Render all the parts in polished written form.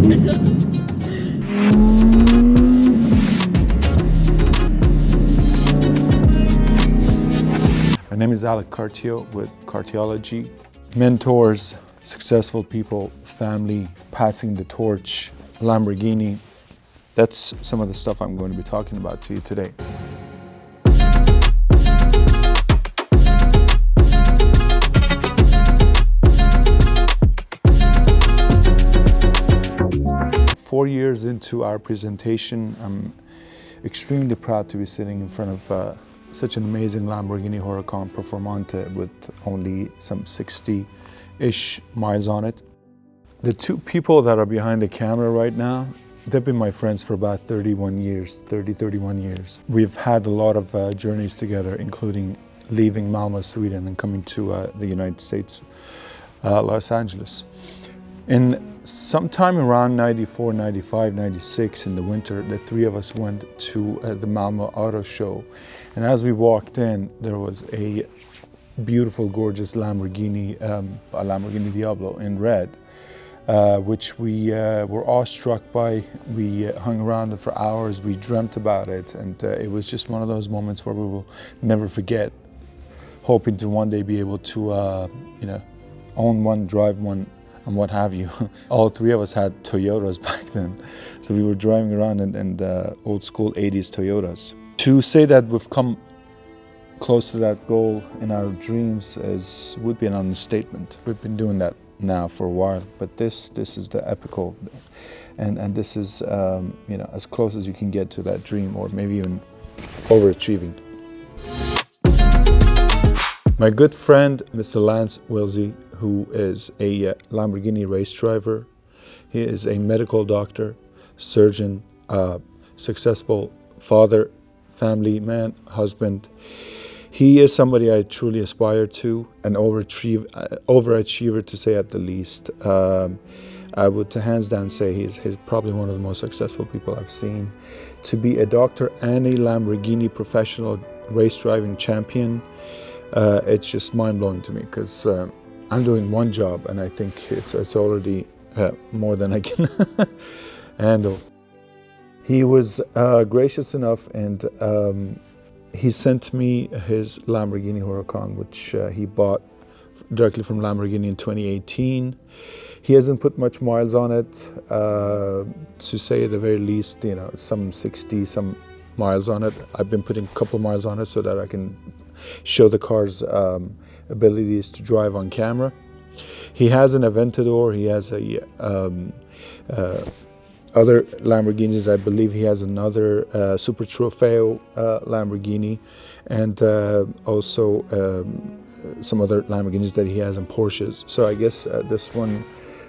My name is CARTIO with Cartiology. Mentors, successful people, family, passing the torch, Lamborghini. That's some of the stuff I'm going to be talking about to you today. Four years into our presentation, I'm extremely proud to be sitting in front of such an amazing Lamborghini Hurcan Performante with only some 60-ish miles on it. The two people that are behind the camera right now, they've been my friends for about 31 years. We've had a lot of journeys together, including leaving Malmö, Sweden, and coming to the United States, Los Angeles. In sometime around 94, 95, 96 in the winter, the three of us went to the Malmö Auto Show. And as we walked in, there was a beautiful, gorgeous Lamborghini, a Lamborghini Diablo in red, which we were awestruck by. We hung around it for hours, we dreamt about it, and it was just one of those moments where we will never forget, hoping to one day be able to own one, drive one, and what have you. All three of us had Toyotas back then. So we were driving around in old school 80s Toyotas. To say that we've come close to that goal in our dreams would be an understatement. We've been doing that now for a while, but this is the epical, and this is as close as you can get to that dream, or maybe even overachieving. My good friend, Mr. Lance Wilsey, who is a Lamborghini race driver. He is a medical doctor, surgeon, successful father, family man, husband. He is somebody I truly aspire to, an overachiever to say at the least. I would hands down say he's probably one of the most successful people I've seen. To be a doctor and a Lamborghini professional race driving champion, it's just mind-blowing to me, because I'm doing one job and I think it's already more than I can handle. He was gracious enough, and he sent me his Lamborghini Huracan, which he bought directly from Lamborghini in 2018. He hasn't put much miles on it, to say at the very least, some 60 some miles on it. I've been putting a couple miles on it so that I can show the car's abilities to drive on camera. He has an Aventador. He has other Lamborghinis. I believe he has another Super Trofeo Lamborghini, and also some other Lamborghinis that he has, and Porsches. So I guess this one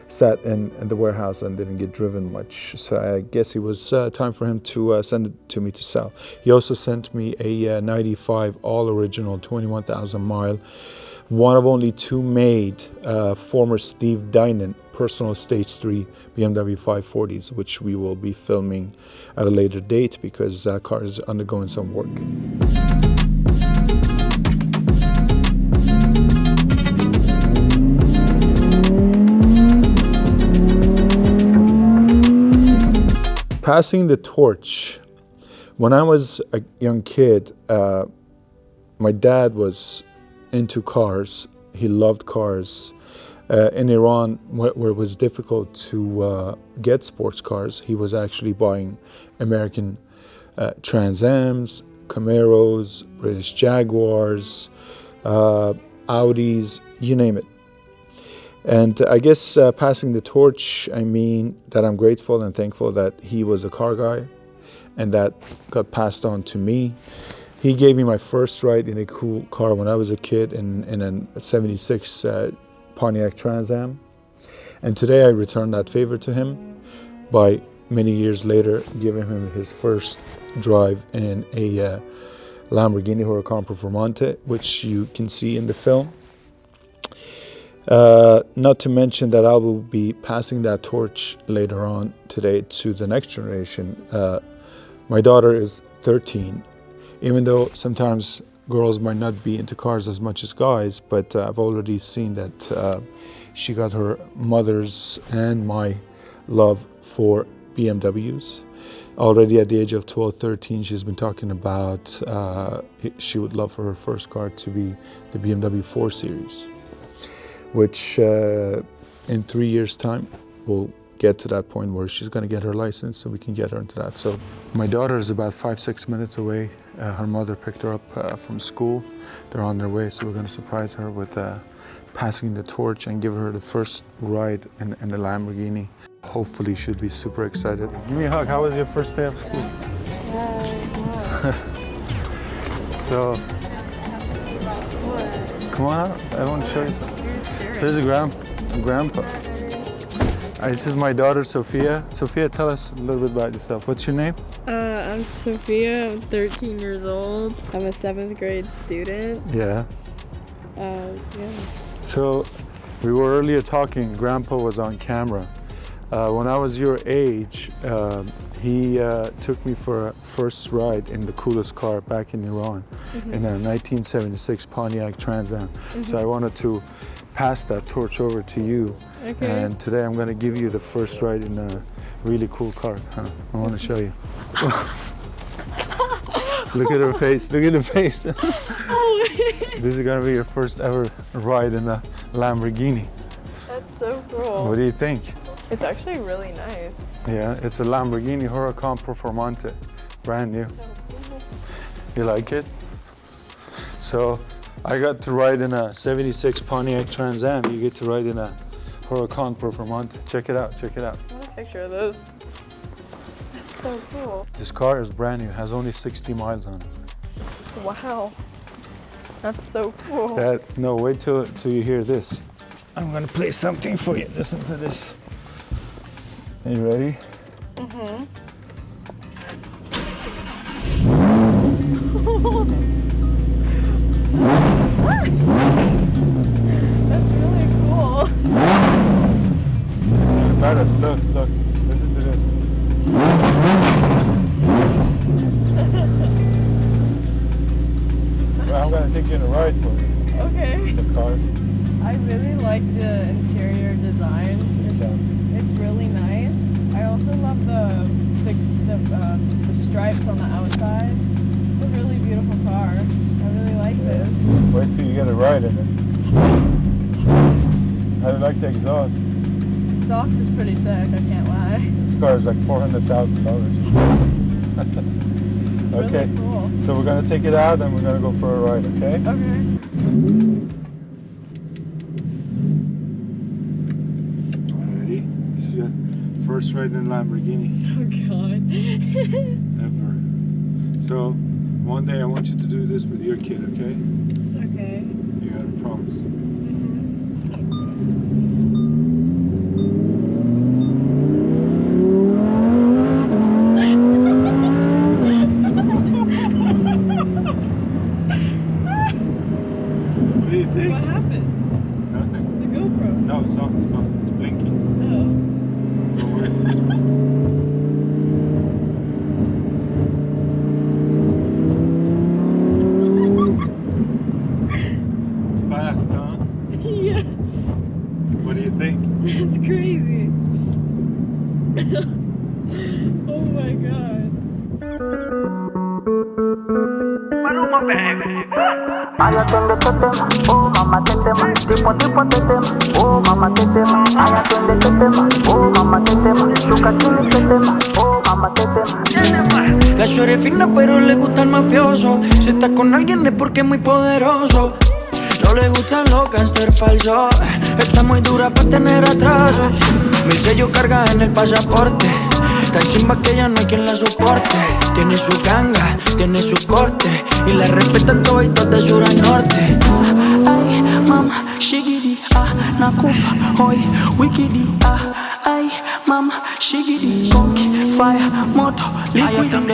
sat in the warehouse and didn't get driven much. So I guess it was time for him to send it to me to sell. He also sent me a 95 all original 21,000 mile, one of only two made, former Steve Dynan personal stage 3 BMW 540s, which we will be filming at a later date because that car is undergoing some work. Passing the torch. When I was a young kid, my dad was into cars. He loved cars. In Iran, where it was difficult to get sports cars, he was actually buying American Trans Ams, Camaros, British Jaguars, Audis, you name it. And I guess passing the torch, I mean that I'm grateful and thankful that he was a car guy, and that got passed on to me. He gave me my first ride in a cool car when I was a kid in a 76 Pontiac Trans Am. And today I return that favor to him by many years later giving him his first drive in a Lamborghini Huracan Performante, which you can see in the film. Not to mention that I will be passing that torch later on today to the next generation. My daughter is 13. Even though sometimes girls might not be into cars as much as guys, but I've already seen that she got her mother's and my love for BMWs. Already at the age of 12, 13, she's been talking about she would love for her first car to be the BMW 4 Series, which in 3 years' time will get to that point where she's going to get her license, so we can get her into that. So my daughter is about 5-6 minutes away. Her mother picked her up from school. They're on their way, so we're going to surprise her with passing the torch and give her the first ride in the Lamborghini. Hopefully she'll be super excited. Give me a hug. How was your first day of school? So, come on out. I want to show you something. So here's a grandpa. This is my daughter, Sophia. Sophia, tell us a little bit about yourself. What's your name? I'm Sophia. I'm 13 years old. I'm a 7th grade student. Yeah. Yeah. So, we were earlier talking, Grandpa was on camera. When I was your age, he took me for a first ride in the coolest car back in Iran, in a 1976 Pontiac Trans Am. So I wanted to pass that torch over to you. Okay. And today I'm going to give you the first ride in a really cool car. I want to show you. Look at her face, look at her face. This is going to be your first ever ride in a Lamborghini. That's so cool. What do you think? It's actually really nice. Yeah, it's a Lamborghini Hurcan Performante, brand new. So cool. You like it? So I got to ride in a 76 Pontiac Trans Am. You get to ride in a Hurcan Performante. Check it out, check it out. I want a picture of this. That's so cool. This car is brand new, has only 60 miles on it. Wow. That's so cool. No, wait till you hear this. I'm gonna play something for you. Listen to this. Are you ready? Mm-hmm. That's really cool. It's even better. Look, look. Listen to this. Well, I'm gonna take you on a ride for you. Okay. The car. I really like the interior design. It's really nice. I also love the stripes on the outside. It's a really beautiful car. I really like this. Wait till you get a ride in it. How do you like the exhaust? Exhaust is pretty sick, I can't lie. This car is like $400,000. It's Okay, really cool. so we're gonna take it out and we're gonna go for a ride, okay? Okay. Ready? This is your first ride in Lamborghini Oh God. ever. So, one day I want you to do this with your kid, okay? Okay. You gotta promise. What do you think? What happened? Nothing. The GoPro. No, it's on, it's on. It's blinking. Oh. Don't worry. It's fast, huh? Yeah. What do you think? That's crazy. Oh my God. Ay, atiende tema, oh mamá tema, tipo tema, oh mamá tema, ay, atiende tema, oh mamá tema, chuca chile tema, oh mamá tema. La shorty es fina pero le gusta el mafioso. Si está con alguien es porque es muy poderoso. No le gustan los gangsters falsos. Está muy dura para tener atrasos. 1000 sellos carga en el pasaporte. Tan chimba que ya no hay quien la soporte. Tiene su ganga, tiene su corte. Y la respetan toditos de sur a norte. Ay, mama, shigidi, nakufa, hoy, wikidi, ay, mama, shigidi, conky, fire, moto, liquidi.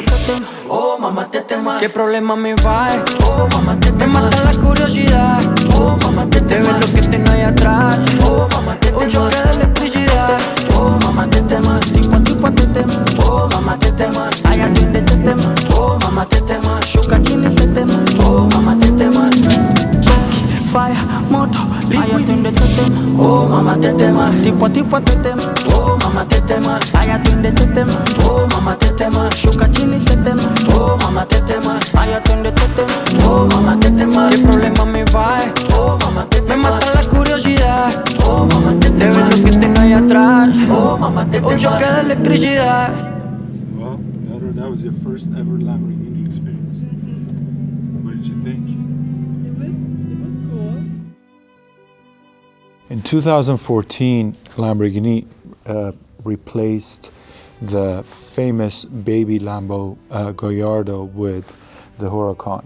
Oh, mamá, te tema. ¿Qué problema me va? Oh, mamá, te tema. Me mata la curiosidad. Oh, mamá, te tema. Te ves lo que tengo ahí atrás. Oh, mamá, te tema. Un choque de electricidad. Oh, mamá, te tema. Tipo, te tema. Oh, mamá, te tema. Ay, atiende, te tema. Oh, mamá, te tema. Shuka chile, te tema. Oh, mamá, te tema. Fire, moto, liquid. Ay, atiende, te tema. Oh, mamá, te tema. Tipo, te tema. Oh, Oh, mama tetema, aya twende tetema. Oh, mama tetema, shuka chini tetema. Oh, mama tetema, aya twende tetema. Oh, mama tetema, qué problema me va. Oh, mama tetema, me mata la curiosidad. Oh, mama tetema, de ver lo que tengo ahí atrás. Oh, mama tetema, un choque de electricidad. Well, that was your first ever Lamborghini experience. What did you think? It was cool. In 2014, Lamborghini replaced the famous baby Lambo Gallardo with the Huracan.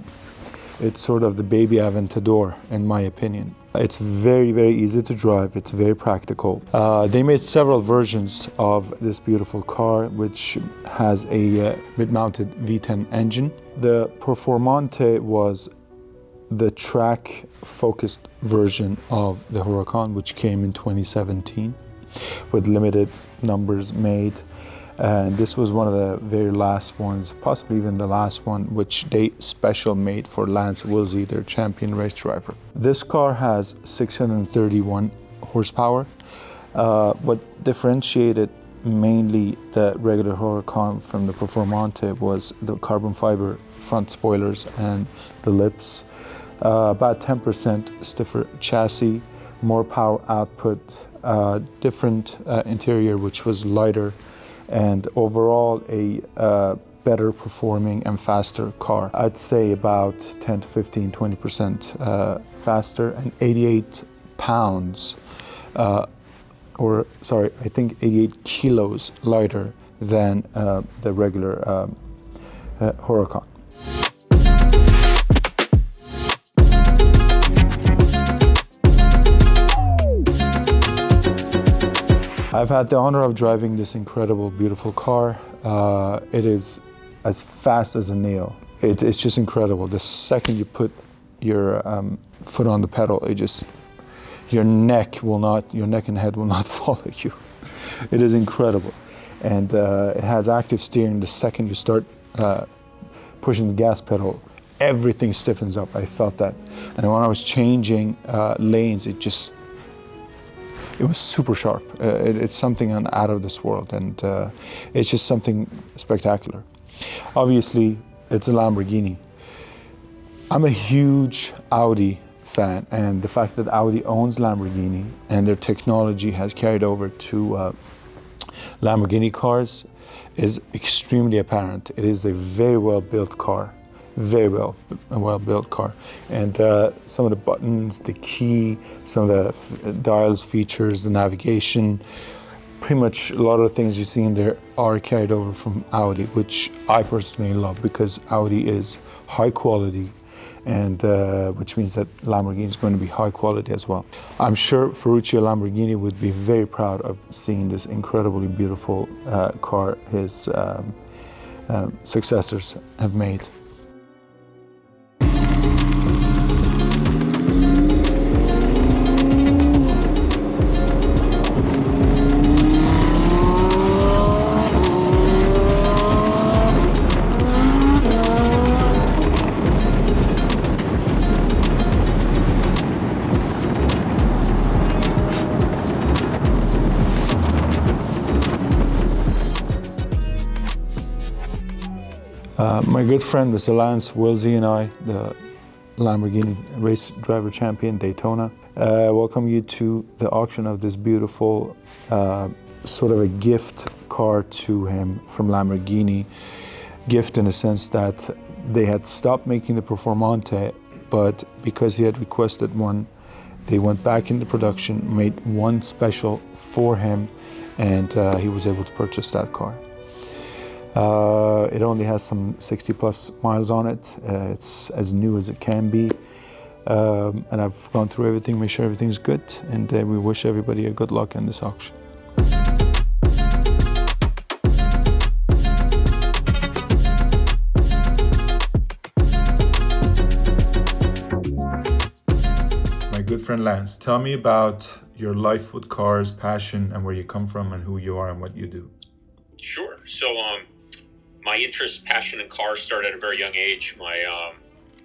It's sort of the baby Aventador, in my opinion. It's very, very easy to drive. It's very practical. They made several versions of this beautiful car, which has a mid-mounted V10 engine. The Performante was the track-focused version of the Huracan, which came in 2017 with limited numbers made. And this was one of the very last ones, possibly even the last one, which they special made for Lance Wilsey, their champion race driver. This car has 631 horsepower. What differentiated mainly the regular Huracan from the Performante was the carbon fiber front spoilers and the lips. About 10% stiffer chassis, more power output, different interior which was lighter, and overall a better performing and faster car. I'd say about 10 to 15, 20% faster, and 88 pounds, I think 88 kilos lighter than the regular Huracan. I've had the honor of driving this incredible, beautiful car. It is as fast as a nail. It's just incredible. The second you put your foot on the pedal, your neck and head will not follow you. It is incredible. And it has active steering. The second you start pushing the gas pedal, everything stiffens up. I felt that. And when I was changing lanes, it was super sharp. It's something out of this world, and it's just something spectacular. Obviously, it's a Lamborghini. I'm a huge Audi fan, and the fact that Audi owns Lamborghini and their technology has carried over to Lamborghini cars is extremely apparent. It is a very well-built car. Very well-built car, and some of the buttons, the key, some of the dials features, the navigation, pretty much a lot of the things you see in there are carried over from Audi, which I personally love because Audi is high quality, and which means that Lamborghini is going to be high quality as well. I'm sure Ferruccio Lamborghini would be very proud of seeing this incredibly beautiful car his successors have made. My good friend Mr. Lance Wilsey and I, the Lamborghini race driver champion Daytona, welcome you to the auction of this beautiful sort of a gift car to him from Lamborghini. Gift in the sense that they had stopped making the Performante, but because he had requested one, they went back into production, made one special for him, and he was able to purchase that car. It only has some 60 plus miles on it. It's as new as it can be. And I've gone through everything, made sure everything's good, and we wish everybody a good luck in this auction. My good friend Lance, tell me about your life with cars, passion, and where you come from, and who you are, and what you do. Sure. So, my interest, passion in cars started at a very young age. My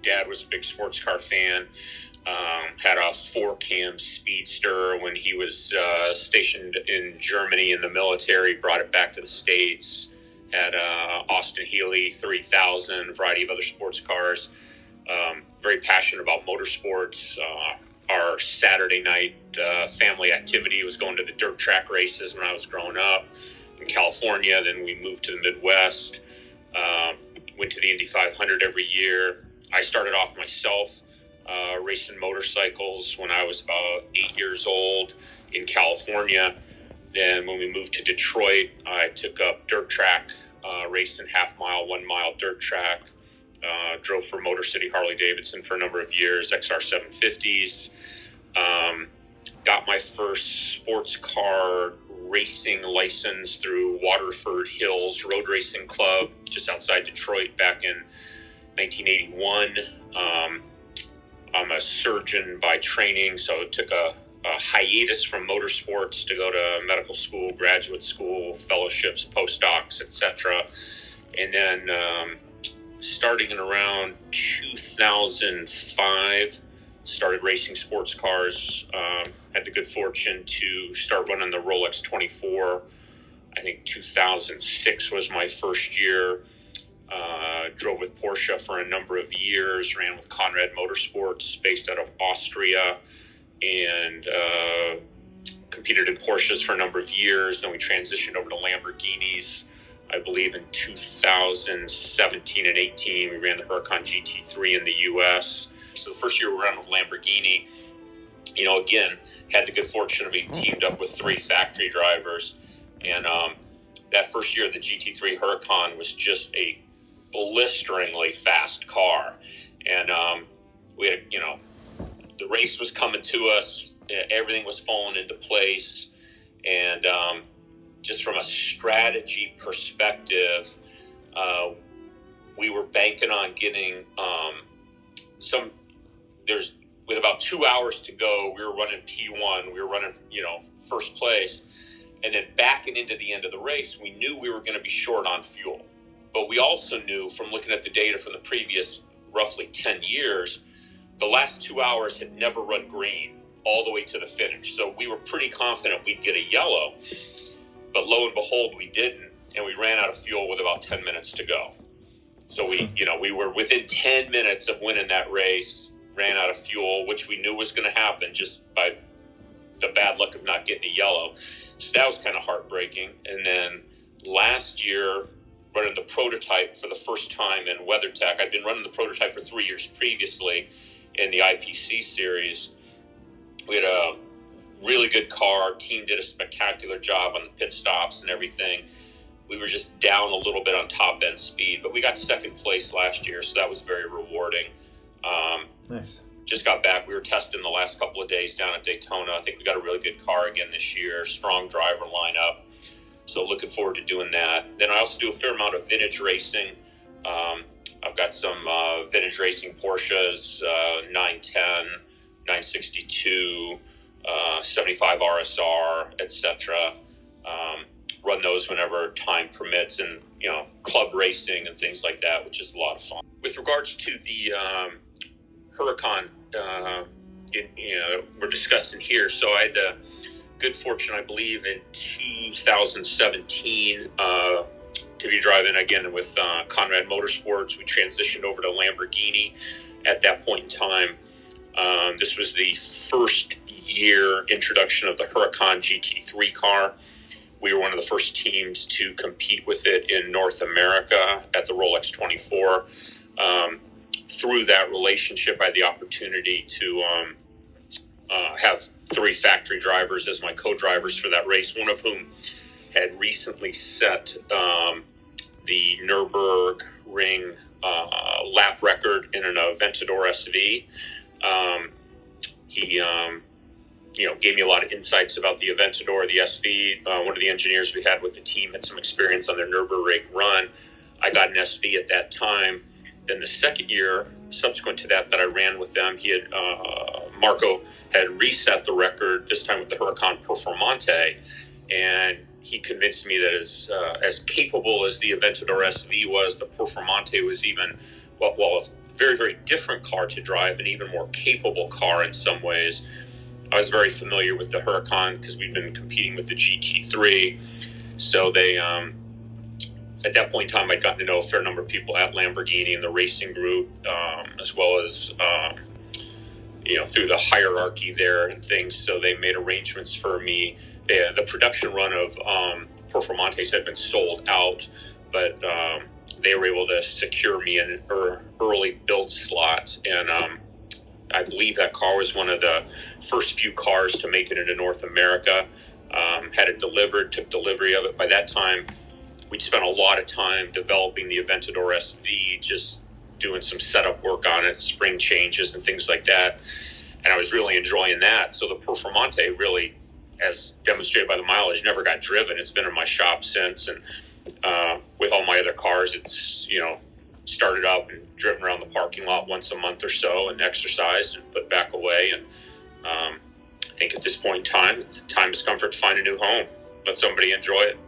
dad was a big sports car fan. Had a 4-cam speedster when he was stationed in Germany in the military, brought it back to the States. Had Austin Healey 3000, a variety of other sports cars. Very passionate about motorsports. Our Saturday night family activity was going to the dirt track races when I was growing up in California. Then we moved to the Midwest, went to the Indy 500 every year. I started off myself racing motorcycles when I was about 8 years old in California. Then when we moved to Detroit, I took up dirt track racing, half-mile, 1-mile dirt track. Drove for Motor City Harley-Davidson for a number of years, XR 750s. Got my first sports car racing license through Waterford Hills Road Racing Club just outside Detroit back in 1981. I'm a surgeon by training, so it took a hiatus from motorsports to go to medical school, graduate school, fellowships, postdocs, etc. And then starting in around 2005, started racing sports cars. Had the good fortune to start running the Rolex 24. I think 2006 was my first year. Drove with Porsche for a number of years, ran with Conrad Motorsports based out of Austria, and competed in Porsches for a number of years. Then we transitioned over to Lamborghinis. I believe in 2017 and 18, we ran the Hurcan GT3 in the U.S. So the first year we ran with Lamborghini, again, had the good fortune of being teamed up with 3 factory drivers. And that first year, the GT3 Hurcan was just a blisteringly fast car. And we had, the race was coming to us. Everything was falling into place. And just from a strategy perspective, we were banking on getting with about 2 hours to go, we were running P1, we were running, first place. And then backing into the end of the race, we knew we were going to be short on fuel. But we also knew from looking at the data from the previous roughly 10 years, the last 2 hours had never run green all the way to the finish. So we were pretty confident we'd get a yellow. But lo and behold, we didn't, and we ran out of fuel with about 10 minutes to go. So we were within 10 minutes of winning that race, ran out of fuel, which we knew was going to happen just by the bad luck of not getting a yellow. So that was kind of heartbreaking. And then last year, running the prototype for the first time in WeatherTech. I'd been running the prototype for 3 years previously in the IPC series. We had a really good car. Our team did a spectacular job on the pit stops and everything. We were just down a little bit on top end speed, but we got second place last year, so that was very rewarding. Nice. Just got back. We were testing the last couple of days down at Daytona. I think we got a really good car again this year, strong driver lineup. So looking forward to doing that. Then I also do a fair amount of vintage racing. I've got some vintage racing Porsches, 910, 962, 75 RSR, etc. Run those whenever time permits, and club racing and things like that, which is a lot of fun. With regards to the Hurcan, we're discussing here. So I had the good fortune, I believe, in 2017 to be driving again with Conrad Motorsports. We transitioned over to Lamborghini at that point in time. This was the first year introduction of the Hurcan GT3 car. We were one of the first teams to compete with it in North America at the Rolex 24. Through that relationship, I had the opportunity to have 3 factory drivers as my co-drivers for that race, one of whom had recently set the Nürburgring lap record in an Aventador SV. He gave me a lot of insights about the Aventador, the SV. One of the engineers we had with the team had some experience on their Nürburgring run. I got an SV at that time. Then the second year, subsequent to that I ran with them, he had Marco had reset the record, this time with the Hurcan Performante, and he convinced me that as capable as the Aventador SV was, the Performante was even, well, very, very different car to drive, an even more capable car in some ways. I was very familiar with the Hurcan because we've been competing with the GT3. So they, at that point in time, I'd gotten to know a fair number of people at Lamborghini and the racing group, as well as, through the hierarchy there and things. So they made arrangements for me. The production run of Performantes had been sold out, but they were able to secure me an early build slot. And I believe that car was one of the first few cars to make it into North America. Had it delivered, took delivery of it. By that time, we'd spent a lot of time developing the Aventador SV, just doing some setup work on it, spring changes and things like that. And I was really enjoying that. So the Performante really, as demonstrated by the mileage, never got driven. It's been in my shop since. And with all my other cars, it's, started up and driven around the parking lot once a month or so and exercised and put back away. And I think at this point in time, time has come for it to find a new home. Let somebody enjoy it.